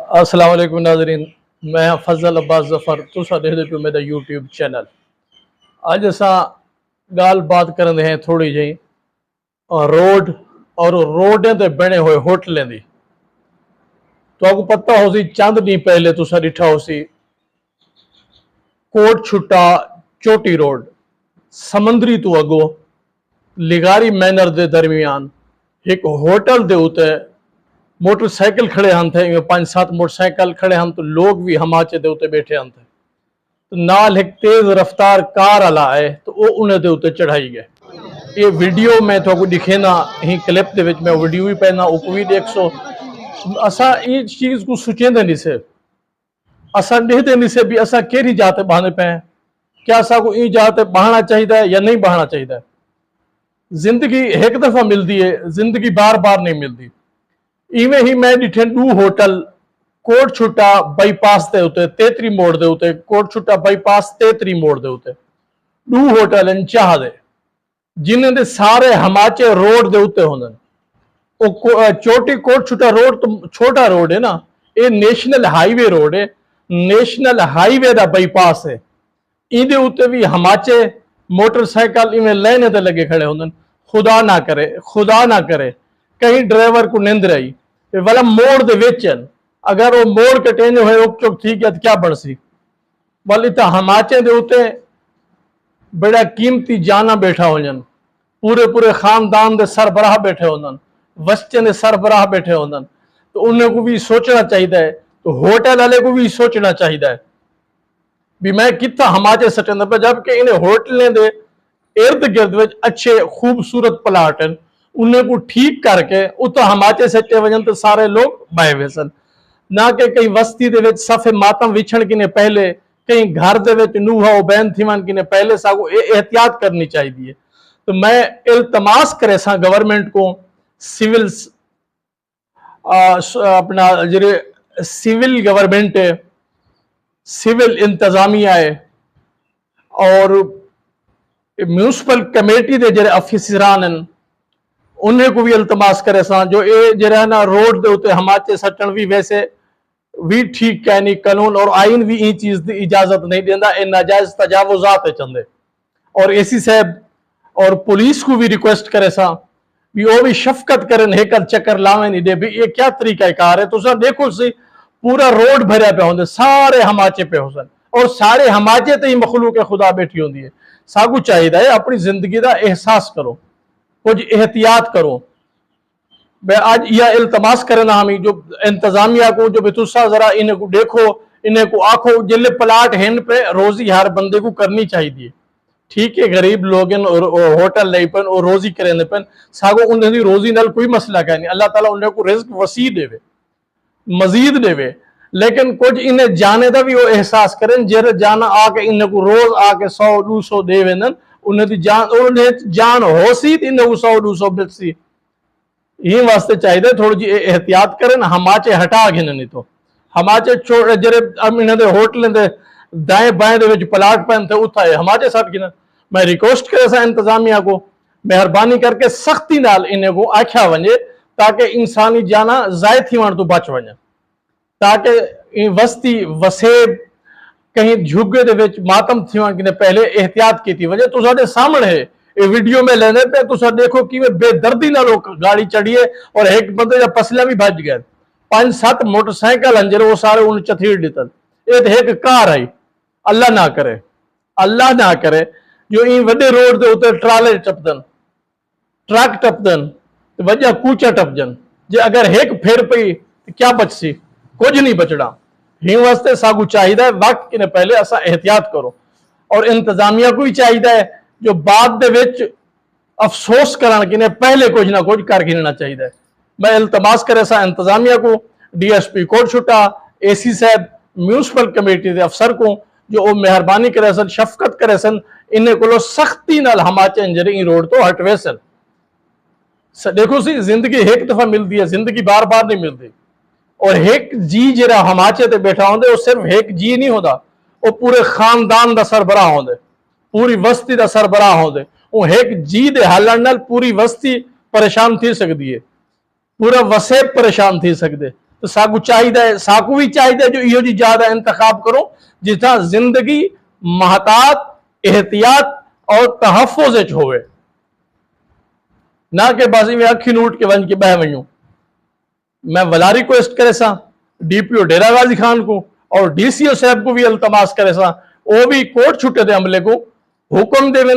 अस्सलाम वालेकुम नाज़रीन, मैं फजल अब्बास जफर तुसा देखदे पे मेरा यूट्यूब चैनल। अज असा गाल बात कर रहे हैं थोड़ी जी रोड और रोडें ते बने हुए होटलें दी। तो आपको पता हो सी चंद दी पहले तुसा डिठा हो सी कोट छुट्टा चोटी रोड समंदरी तो अगो लिगारी मैनर दे दरमियान एक होटल दे उते मोटरसाइकिल खड़े हैं थे, 5-7 मोटरसाइकिल खड़े हैं तो लोग भी हमाचे दे उते बैठे हैं थे। तो नाल एक तेज रफ्तार कार आला आए तो वो उन्हें दे उते चढ़ाई गए। ये वीडियो मैं तो दिखे ना ही क्लिप दे विच मैं वीडियो भी पहना उको भी देख सो। असा ये चीज को सोचेंदे नहीं से, असा देखते नहीं से भी असा केरी जाते बहाने पे हैं, क्या असा को ई जाते बहाना चाहिए या नहीं बहाना चाहिए। जिंदगी एक दफा मिलती है, जिंदगी बार बार नहीं मिलती। इवें ही मैं डिठे 2 होटल कोट छुट्टा बाईपास दे उते तेतरी मोड़ दे उते कोट छुट्टा बाईपास तेतरी मोड़ दे उते 2 होटल इन चाह दे जिन्हें दे सारे हमाचे रोड दे उते होंदन। चोटी कोट छुट्टा रोड तो छोटा रोड है ना, ये नेशनल हाईवे रोड है, नेशनल हाईवे दा बाईपास है। इदे उते भी हमाचे मोटरसाइकिल इवें लेने ते लगे खड़े होंदन। खुदा ना करे कहीं ड्राइवर को नींद रही वाला मोड़ दे वेचन, अगर वो मोड़ कटेंगे हुए रुक चुक ठीक है तो क्या बन सी वाली तो हमाचे दे उते बड़ा कीमती जाना बैठा होजन, पूरे पूरे खानदान दे सरबराह बैठे होंदन, वस्ते दे सरबराह बैठे होंदन। तो उन्हें को भी सोचना चाहिए, तो होटल वाले को भी सोचना चाहिए भी मैं कितना हमाचे सटन पे, जबकि इन्हें होटलें दे इर्द गिर्द अच्छे खूबसूरत प्लाट हैं, उन्हें को ठीक करके उतो हमाचे सच्चे वजन तो सारे लोग बह वेसन ना कि कहीं वस्ती दे सफे मातम विछण किने पहले कहीं घर दे नूहा बैन थीवन किने पहले सागो एहतियात करनी चाहिए। तो मैं इल्तमास करे सा गवर्नमेंट को, सिविल अपना जरे सिविल गवर्नमेंट है, सिविल इंतजामिया है और म्यूनसिपल कमेटी दे जरे अफिसरान उन्हें को भी इल्तमास करे सा जो ये जरा ना रोड दे उते हमाचे सटन भी वैसे भी ठीक है नहीं, कानून और आइन भी ई चीज की इजाजत नहीं देता, ये नाजायज तजावुजात है चंदे। और एसी साहब और पुलिस को भी रिक्वेस्ट करे सा भी वो भी शफकत करें, हेकर चक्कर लावे नहीं दे भी ये क्या तरीका कार है। तो सर देखो सी पूरा रोड भरया पे होंगे, सारे हमाचे पे हो सन और सारे हमाचे ते ही मखलूक खुदा बैठी होंगी है। सागू चाहिए अपनी जिंदगी का एहसास करो, कुछ एहतियात करो। आज यह इल्तमास करना हम जो इंतजामिया को जो बेतुसा जरा इन्हें को देखो, इन्हें को आखो जिले प्लाट हैंड पे रोजी हर बंदे को करनी चाहिए। ठीक है गरीब लोग होटल नहीं पन और रोजी करें पन सागो उन्हें रोजी नाल कोई मसला का नहीं, अल्लाह ताला उन्हें को रिज्क वसी देवे मजीद देवे, लेकिन कुछ इन्हें जाने का भी वो एहसास करें जर जाना आके इन्हें को रोज आके 100-200 देवे न उन्हें जान हो सी इन्हें 100-200 मिलसी। यही वास्ते चाहिए थोड़ी जी एहतियात करें, हमाचे हटा गिन नहीं तो हमाचे जरे इन्हें होटल दे दाएं बाएं दे प्लाट पैन थे उठा है हमाचे साथ गिन। मैं रिक्वेस्ट करे सा इंतजामिया को मेहरबानी करके सख्ती नाल इन्हें को आख्या वने ताकि इंसानी जाना जाय थी वण तो बच वने, ताकि वस्ती वसेब कहीं झुग्गे दे विच मातम थी वण किने पहले एहतियात की थी वजह तो साडे सामने है ये वीडियो में लेने पे तो सर देखो कि वे बेदर्दी ना लोग गाड़ी चढ़िए और एक बंदे जब पसला भी भज गए, 5-7 मोटरसाइकिल अंजर वो सारे उन चथीर दितन, एक कार आई। अल्लाह ना करे जो इन वडे रोड दे उते ट्राले टपदन, ट्रक टपदन वजह कूचा टपजन, जे अगर एक फेर पई तो क्या बचसी, कुछ नहीं बचड़ा। ही वास्ते सागू चाहिए वक्त किने पहले असा एहतियात करो और इंतजामिया को भी चाहिए जो बाद दे विच अफसोस करन किने पहले कुछ ना कुछ कर गिनना चाहिए। मैं इल्तमास करे सा इंतजामिया को, DSP कोट छुट्टा, AC साहब, म्यूनसिपल कमेटी के अफसर को जो वो मेहरबानी करे सन, शफकत करे सन, इन्हें को सख्ती नाल हमाचे इंजरी रोड तो हटवे सन। देखो सी जिंदगी एक दफा मिलती है, जिंदगी बार बार नहीं मिलती। और एक जी जरा हमाचे ते बैठा होंगे वो सिर्फ एक जी नहीं होता, वो पूरे खानदान का सरबराह होंगे, पूरी वस्ती का सरबराह होंगे। वो एक जी दे हालन नाल पूरी वस्ती परेशान थी सकती है, पूरा वसेब परेशान थी सकते। तो साकू चाहिए, साकू भी चाहिए जो इहो जी ज्यादा इंतखाब करो जिथा जिंदगी महतात, एहतियात और तहफ़ुज़ होवे, ना कि बाज़ी में अखी नूट के वन के बह वञूं। मैं वला रिक्वेस्ट करे सा डीपीओ डेरा गाजी खान को और डीसीओ साहब को भी अल्तमास करे सा वो भी कोर्ट छुटे दे अमले को हुक्म दे